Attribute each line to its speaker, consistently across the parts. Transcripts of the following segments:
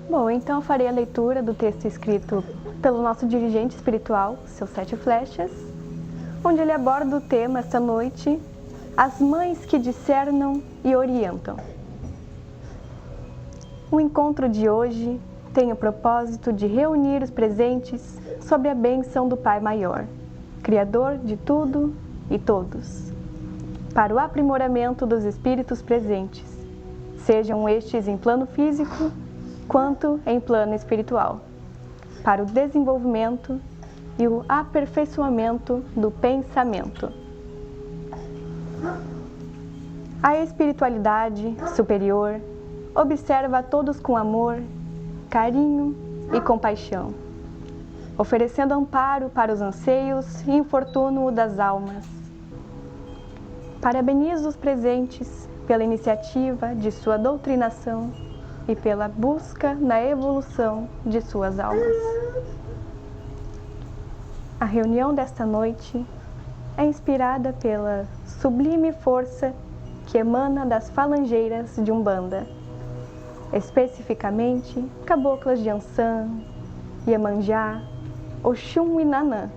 Speaker 1: Bom, então eu farei a leitura do texto escrito pelo nosso dirigente espiritual, Seu Sete Flechas, onde ele aborda o tema esta noite, as mães que discernam e orientam. O encontro de hoje tem o propósito de reunir os presentes sob a bênção do Pai Maior, Criador de tudo e todos, para o aprimoramento dos espíritos presentes, sejam estes em plano físico quanto em plano espiritual, para o desenvolvimento e o aperfeiçoamento do pensamento. A espiritualidade superior observa a todos com amor, carinho e compaixão, oferecendo amparo para os anseios e infortúnio das almas. Parabeniza os presentes pela iniciativa de sua doutrinação e pela busca na evolução de suas almas. A reunião desta noite é inspirada pela sublime força que emana das falangeiras de Umbanda, especificamente caboclas de Ançã, Iemanjá, Oxum e Nanã.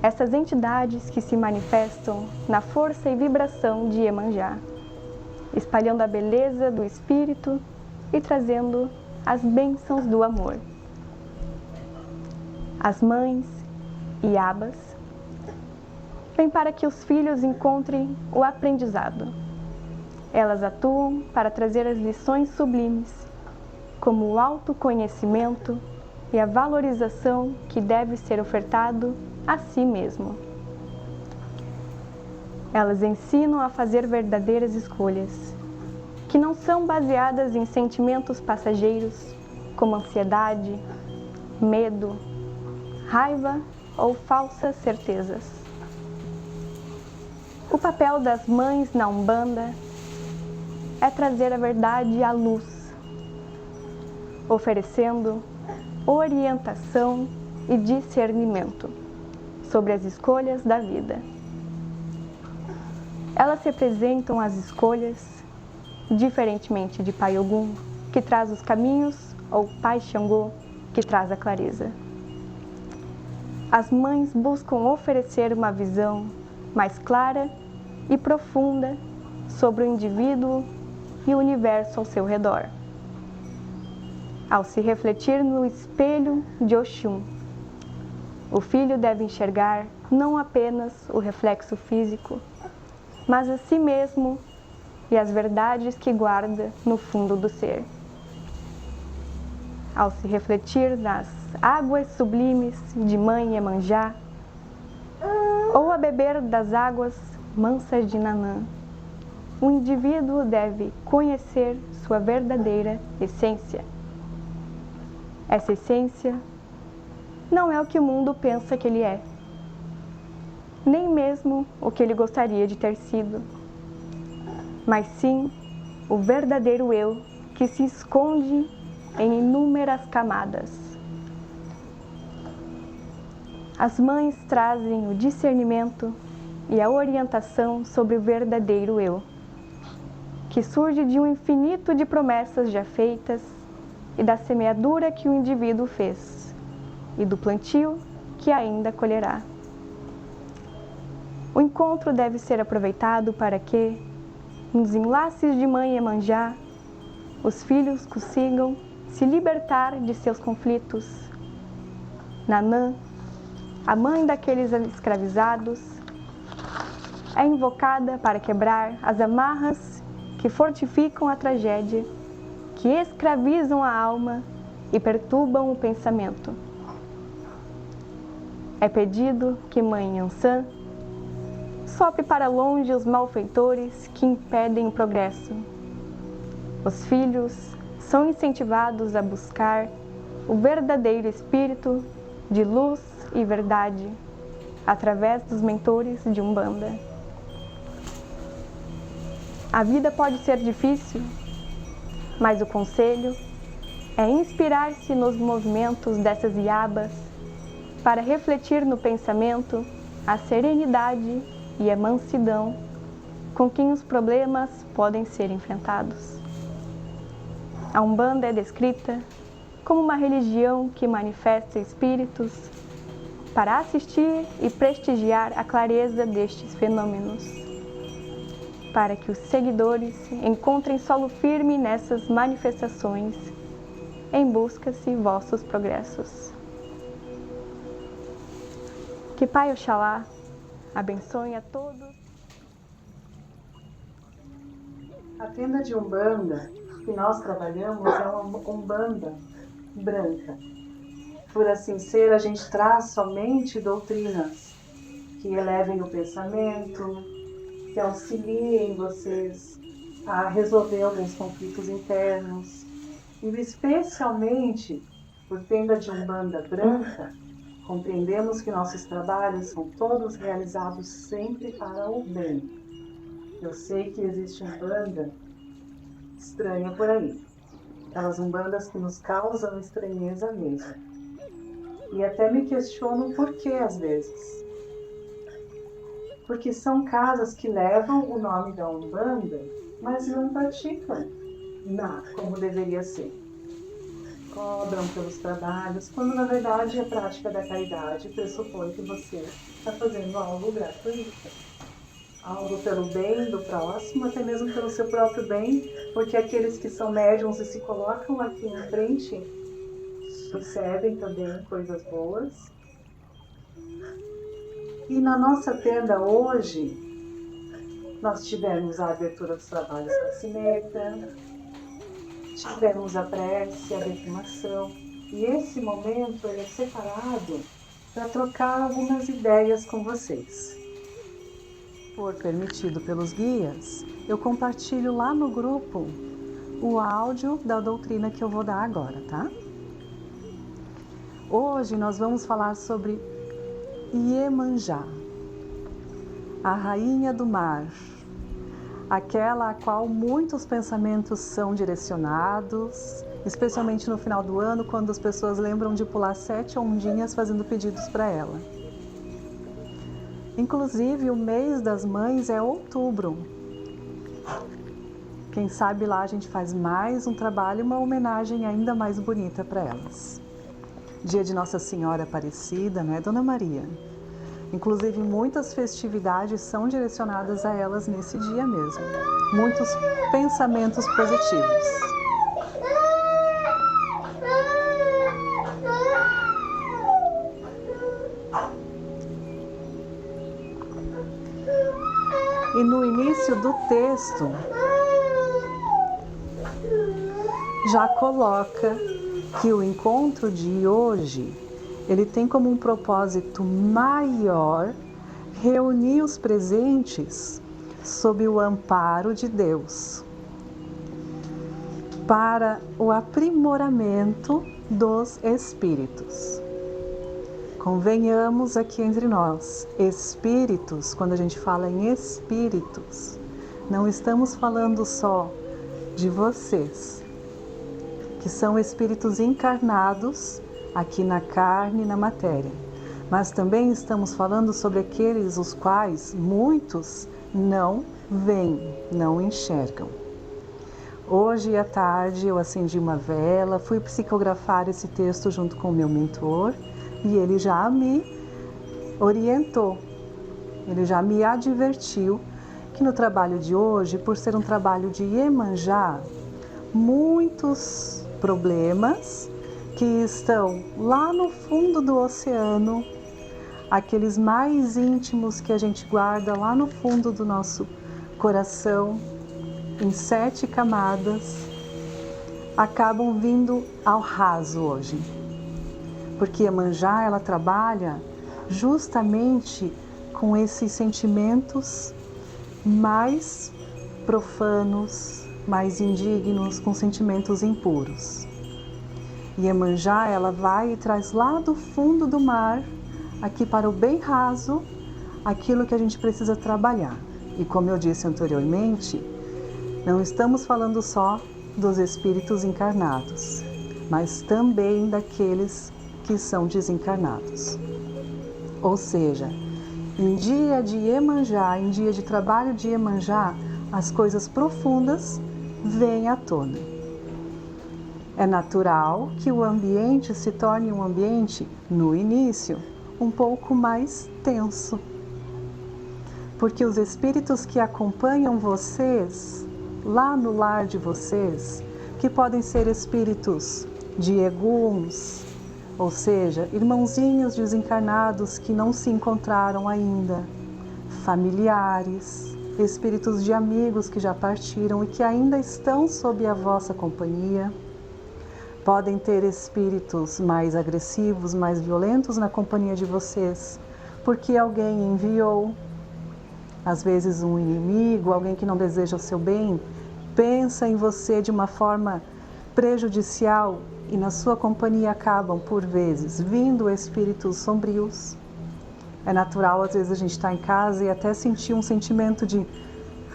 Speaker 1: Essas entidades que se manifestam na força e vibração de Iemanjá, espalhando a beleza do espírito e trazendo as bênçãos do amor. As mães e abas vêm para que os filhos encontrem o aprendizado. Elas atuam para trazer as lições sublimes, como o autoconhecimento e a valorização que deve ser ofertado a si mesmo. Elas ensinam a fazer verdadeiras escolhas, que não são baseadas em sentimentos passageiros, como ansiedade, medo, raiva ou falsas certezas. O papel das mães na Umbanda é trazer a verdade à luz, oferecendo orientação e discernimento sobre as escolhas da vida. Elas representam as escolhas, diferentemente de Pai Ogum, que traz os caminhos, ou Pai Xangô, que traz a clareza. As mães buscam oferecer uma visão mais clara e profunda sobre o indivíduo e o universo ao seu redor. Ao se refletir no espelho de Oxum, o filho deve enxergar não apenas o reflexo físico, mas a si mesmo e as verdades que guarda no fundo do ser. Ao se refletir nas águas sublimes de Mãe Iemanjá, ou a beber das águas mansas de Nanã, o indivíduo deve conhecer sua verdadeira essência. Essa essência não é o que o mundo pensa que ele é, nem mesmo o que ele gostaria de ter sido, mas sim o verdadeiro eu que se esconde em inúmeras camadas. As mães trazem o discernimento e a orientação sobre o verdadeiro eu, que surge de um infinito de promessas já feitas e da semeadura que o indivíduo fez, e do plantio que ainda colherá. O encontro deve ser aproveitado para que, nos enlaces de Mãe Iemanjá, os filhos consigam se libertar de seus conflitos. Nanã, a mãe daqueles escravizados, é invocada para quebrar as amarras que fortificam a tragédia, que escravizam a alma e perturbam o pensamento. É pedido que Mãe Ançã sopre para longe os malfeitores que impedem o progresso. Os filhos são incentivados a buscar o verdadeiro espírito de luz e verdade através dos mentores de Umbanda. A vida pode ser difícil, mas o conselho é inspirar-se nos movimentos dessas iabas para refletir no pensamento a serenidade e a mansidão com quem os problemas podem ser enfrentados. A Umbanda é descrita como uma religião que manifesta espíritos para assistir e prestigiar a clareza destes fenômenos, para que os seguidores encontrem solo firme nessas manifestações, em busca-se vossos progressos. Que Pai Oxalá abençoe a todos.
Speaker 2: A tenda de Umbanda que nós trabalhamos é uma Umbanda branca. Por assim ser, a gente traz somente doutrinas que elevem o pensamento, que auxiliem vocês a resolver alguns conflitos internos. E especialmente, por tenda de Umbanda branca, compreendemos que nossos trabalhos são todos realizados sempre para o bem. Eu sei que existe Umbanda estranha por aí. Aquelas Umbandas que nos causam estranheza mesmo. E até me questiono por que às vezes. Porque são casas que levam o nome da Umbanda, mas não praticam como deveria ser. Cobram pelos trabalhos, quando na verdade a prática da caridade pressupõe que você está fazendo algo gratuito. Algo pelo bem do próximo, até mesmo pelo seu próprio bem, porque aqueles que são médiuns e se colocam aqui em frente recebem também coisas boas. E na nossa tenda hoje, nós tivemos a abertura dos trabalhos com a sineta, tivemos a prece, a defumação, e esse momento ele é separado para trocar algumas ideias com vocês. For permitido pelos guias, eu compartilho lá no grupo o áudio da doutrina que eu vou dar agora, tá? Hoje nós vamos falar sobre Iemanjá, a rainha do mar, aquela a qual muitos pensamentos são direcionados, especialmente no final do ano, quando as pessoas lembram de pular 7 ondinhas fazendo pedidos para ela. Inclusive, o mês das mães é outubro. Quem sabe lá a gente faz mais um trabalho, uma homenagem ainda mais bonita para elas. Dia de Nossa Senhora Aparecida, né, Dona Maria? Inclusive, muitas festividades são direcionadas a elas nesse dia mesmo. Muitos pensamentos positivos. E no início do texto, já coloca que o encontro de hoje, ele tem como um propósito maior reunir os presentes sob o amparo de Deus, para o aprimoramento dos espíritos. Convenhamos aqui entre nós, espíritos, quando a gente fala em espíritos, não estamos falando só de vocês, que são espíritos encarnados aqui na carne e na matéria, mas também estamos falando sobre aqueles os quais muitos não veem, não enxergam. Hoje à tarde eu acendi uma vela, fui psicografar esse texto junto com o meu mentor, e ele já me orientou, ele já me advertiu que no trabalho de hoje, por ser um trabalho de Iemanjá, muitos problemas que estão lá no fundo do oceano, aqueles mais íntimos que a gente guarda lá no fundo do nosso coração, em 7 camadas, acabam vindo ao raso hoje. Porque Iemanjá, ela trabalha justamente com esses sentimentos mais profanos, mais indignos, com sentimentos impuros. Iemanjá, ela vai e traz lá do fundo do mar, aqui para o bem raso, aquilo que a gente precisa trabalhar. E como eu disse anteriormente, não estamos falando só dos espíritos encarnados, mas também daqueles que são desencarnados. Ou seja, em dia de Iemanjá, em dia de trabalho de Iemanjá, as coisas profundas vêm à tona. É natural que o ambiente se torne um ambiente, no início, um pouco mais tenso. Porque os espíritos que acompanham vocês, lá no lar de vocês, que podem ser espíritos de eguns, ou seja, irmãozinhos desencarnados que não se encontraram ainda, familiares, espíritos de amigos que já partiram e que ainda estão sob a vossa companhia. Podem ter espíritos mais agressivos, mais violentos na companhia de vocês, porque alguém enviou, às vezes um inimigo, alguém que não deseja o seu bem, pensa em você de uma forma prejudicial e na sua companhia acabam, por vezes, vindo espíritos sombrios. É natural, às vezes, a gente estar em casa e até sentir um sentimento de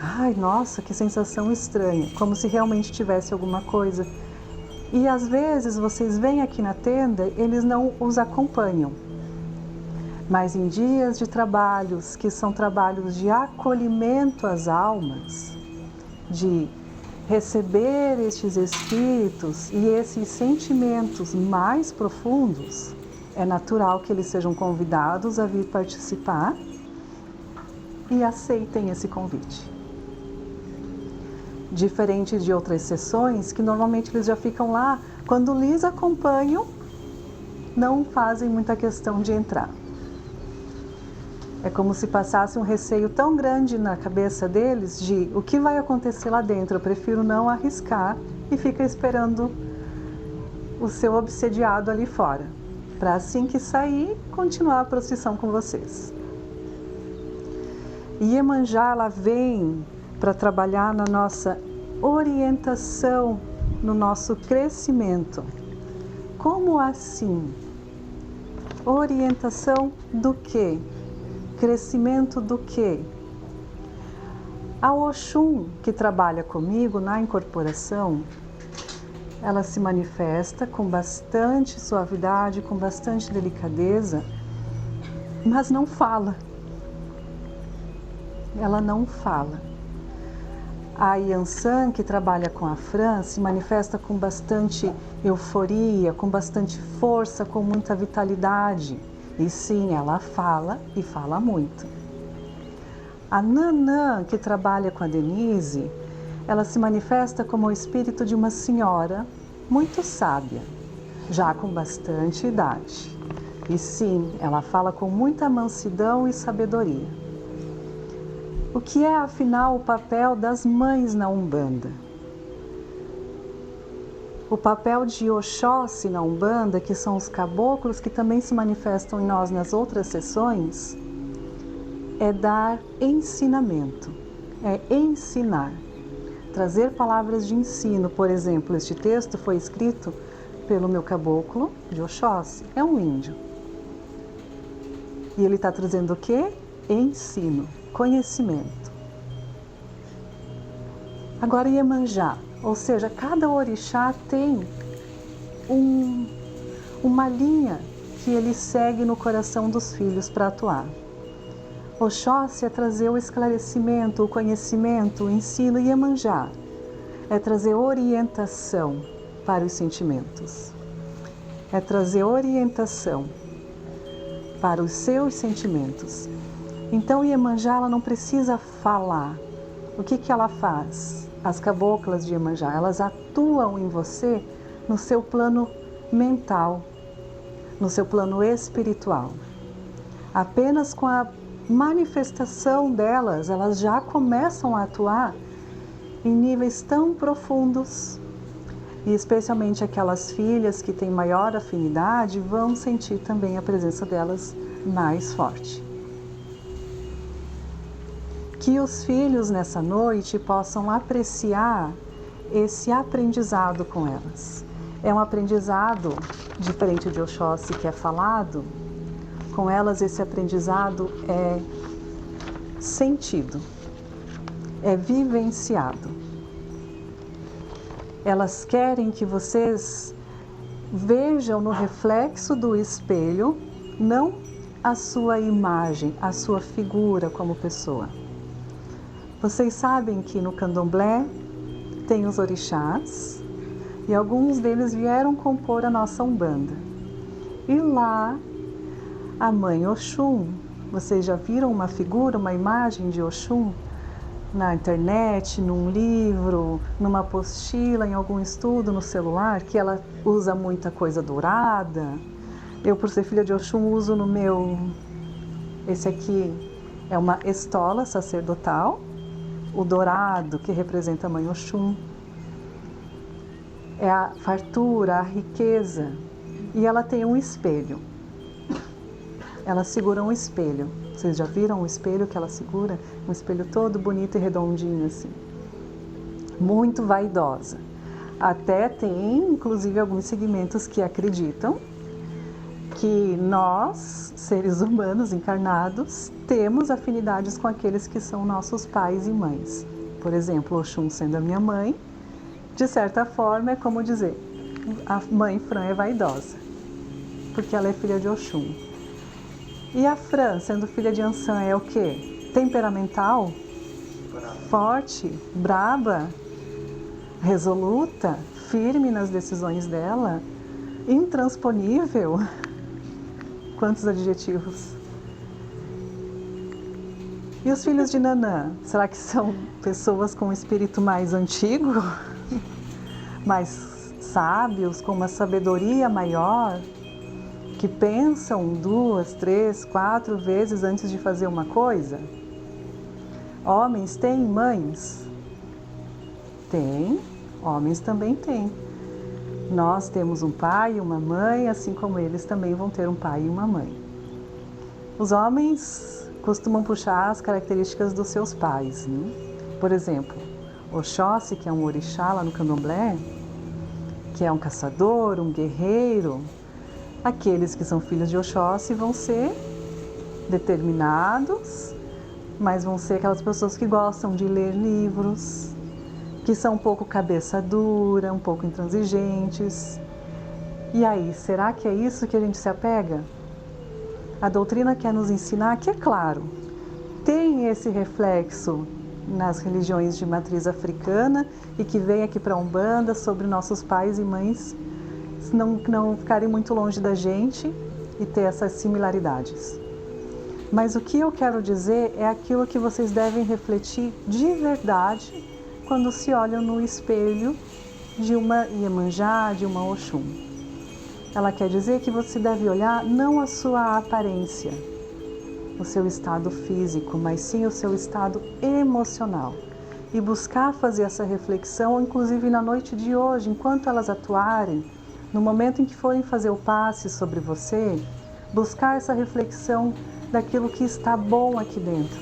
Speaker 2: ai, nossa, que sensação estranha, como se realmente tivesse alguma coisa. E às vezes vocês vêm aqui na tenda, eles não os acompanham. Mas em dias de trabalhos, que são trabalhos de acolhimento às almas, de receber estes espíritos e esses sentimentos mais profundos, é natural que eles sejam convidados a vir participar e aceitem esse convite. Diferente de outras sessões, que normalmente eles já ficam lá, quando lhes acompanham, não fazem muita questão de entrar. É como se passasse um receio tão grande na cabeça deles de o que vai acontecer lá dentro, eu prefiro não arriscar e fica esperando o seu obsediado ali fora, para assim que sair, continuar a procissão com vocês. Iemanjá, ela vem para trabalhar na nossa orientação, no nosso crescimento. Como assim? Orientação do quê? Crescimento do quê? A Oxum, que trabalha comigo na incorporação, ela se manifesta com bastante suavidade, com bastante delicadeza, mas não fala. Ela não fala. A Yansan, que trabalha com a Fran, se manifesta com bastante euforia, com bastante força, com muita vitalidade. E sim, ela fala e fala muito. A Nanã, que trabalha com a Denise, ela se manifesta como o espírito de uma senhora muito sábia, já com bastante idade. E sim, ela fala com muita mansidão e sabedoria. O que é, afinal, o papel das mães na Umbanda? O papel de Oxóssi na Umbanda, que são os caboclos que também se manifestam em nós nas outras sessões, é dar ensinamento, é ensinar, trazer palavras de ensino. Por exemplo, este texto foi escrito pelo meu caboclo de Oxóssi, é um índio. E ele está trazendo o quê? Ensino, conhecimento. Agora Iemanjá, ou seja, cada orixá tem uma linha que ele segue no coração dos filhos para atuar. Oxóssi é trazer o esclarecimento, o conhecimento, o ensino. Iemanjá é trazer orientação para os sentimentos. É trazer orientação para os seus sentimentos. Então Iemanjá, ela não precisa falar. O que ela faz? As caboclas de Iemanjá, elas atuam em você no seu plano mental, no seu plano espiritual. Apenas com a manifestação delas, elas já começam a atuar em níveis tão profundos. E especialmente aquelas filhas que têm maior afinidade vão sentir também a presença delas mais forte. Que os filhos nessa noite possam apreciar esse aprendizado com elas. É um aprendizado diferente de Oxóssi, que é falado. Com elas esse aprendizado é sentido, é vivenciado. Elas querem que vocês vejam no reflexo do espelho, não a sua imagem, a sua figura como pessoa. Vocês sabem que no candomblé tem os orixás E alguns deles vieram compor a nossa Umbanda. E lá, a mãe Oxum, vocês já viram uma figura, uma imagem de Oxum na internet, num livro, numa apostila, em algum estudo no celular, que ela usa muita coisa dourada? Eu, por ser filha de Oxum, uso no meu... Esse aqui é uma estola sacerdotal, o dourado que representa a mãe Oxum. É a fartura, a riqueza. E ela tem um espelho. Ela segura um espelho. Vocês já viram o espelho que ela segura? Um espelho todo bonito e redondinho assim. Muito vaidosa. Até tem, inclusive, alguns segmentos que acreditam que nós, seres humanos encarnados, temos afinidades com aqueles que são nossos pais e mães. Por exemplo, Oxum sendo a minha mãe, de certa forma é como dizer, a mãe Fran é vaidosa, porque ela é filha de Oxum. E a Fran, sendo filha de Ansan, é o quê? Temperamental, forte, braba, resoluta, firme nas decisões dela, intransponível. Quantos adjetivos? E os filhos de Nanã? Será que são pessoas com um espírito mais antigo? Mais sábios, com uma sabedoria maior? Que pensam 2, 3, 4 vezes antes de fazer uma coisa? Homens têm mães? Tem, homens também têm. Nós temos um pai e uma mãe, assim como eles também vão ter um pai e uma mãe. Os homens costumam puxar as características dos seus pais, né? Por exemplo, Oxóssi, que é um orixá lá no candomblé, que é um caçador, um guerreiro. Aqueles que são filhos de Oxóssi vão ser determinados, mas vão ser aquelas pessoas que gostam de ler livros, que são um pouco cabeça dura, um pouco intransigentes. E aí, será que é isso que a gente se apega? A doutrina quer nos ensinar que, é claro, tem esse reflexo nas religiões de matriz africana e que vem aqui para a Umbanda sobre nossos pais e mães não ficarem muito longe da gente e ter essas similaridades. Mas o que eu quero dizer é aquilo que vocês devem refletir de verdade quando se olham no espelho de uma Iemanjá, de uma Oxum. Ela quer dizer que você deve olhar não a sua aparência, o seu estado físico, mas sim o seu estado emocional. E buscar fazer essa reflexão, inclusive na noite de hoje, enquanto elas atuarem, no momento em que forem fazer o passe sobre você, buscar essa reflexão daquilo que está bom aqui dentro.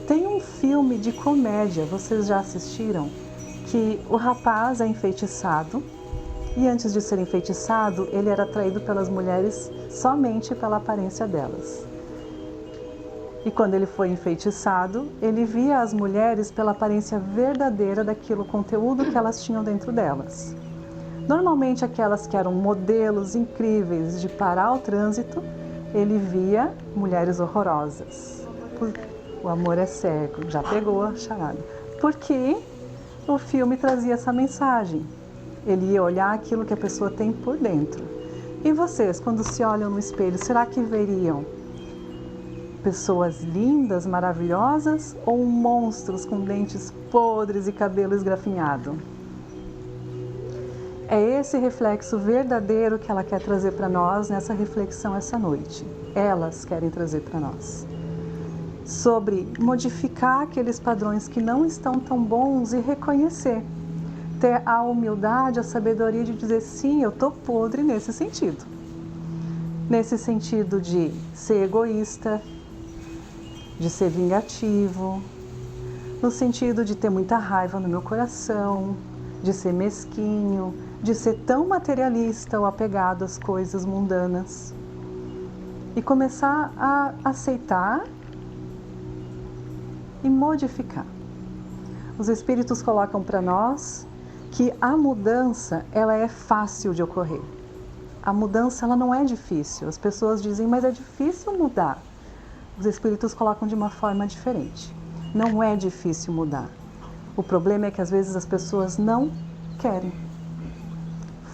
Speaker 2: Tem um filme de comédia, vocês já assistiram? Que o rapaz é enfeitiçado e antes de ser enfeitiçado, ele era atraído pelas mulheres somente pela aparência delas. E quando ele foi enfeitiçado, ele via as mulheres pela aparência verdadeira daquilo conteúdo que elas tinham dentro delas. Normalmente aquelas que eram modelos incríveis de parar o trânsito, ele via mulheres horrorosas. O amor é cego, já pegou a charada. Porque o filme trazia essa mensagem. Ele ia olhar aquilo que a pessoa tem por dentro. E vocês, quando se olham no espelho, será que veriam pessoas lindas, maravilhosas ou monstros com dentes podres e cabelo esgrafinhado? É esse reflexo verdadeiro que ela quer trazer para nós nessa reflexão essa noite. Elas querem trazer para nós. Sobre modificar aqueles padrões que não estão tão bons e reconhecer. Ter a humildade, a sabedoria de dizer sim, eu tô podre nesse sentido. Nesse sentido de ser egoísta, de ser vingativo, no sentido de ter muita raiva no meu coração, de ser mesquinho, de ser tão materialista ou apegado às coisas mundanas. E começar a aceitar e modificar. Os espíritos colocam para nós que a mudança, ela é fácil de ocorrer. A mudança, ela não é difícil. As pessoas dizem, mas é difícil mudar. Os espíritos colocam de uma forma diferente. Não é difícil mudar. O problema é que às vezes as pessoas não querem.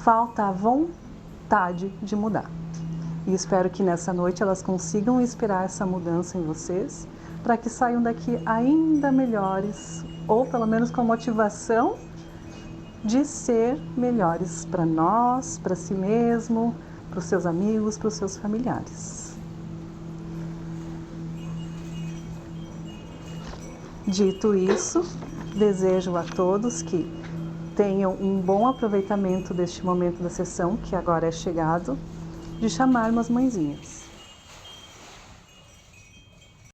Speaker 2: falta a vontade de mudar. E espero que nessa noite elas consigam inspirar essa mudança em vocês, para que saiam daqui ainda melhores, ou pelo menos com motivação de ser melhores para nós, para si mesmo, para os seus amigos, para os seus familiares. Dito isso, desejo a todos que tenham um bom aproveitamento deste momento da sessão, que agora é chegado, de chamarmos as mãezinhas.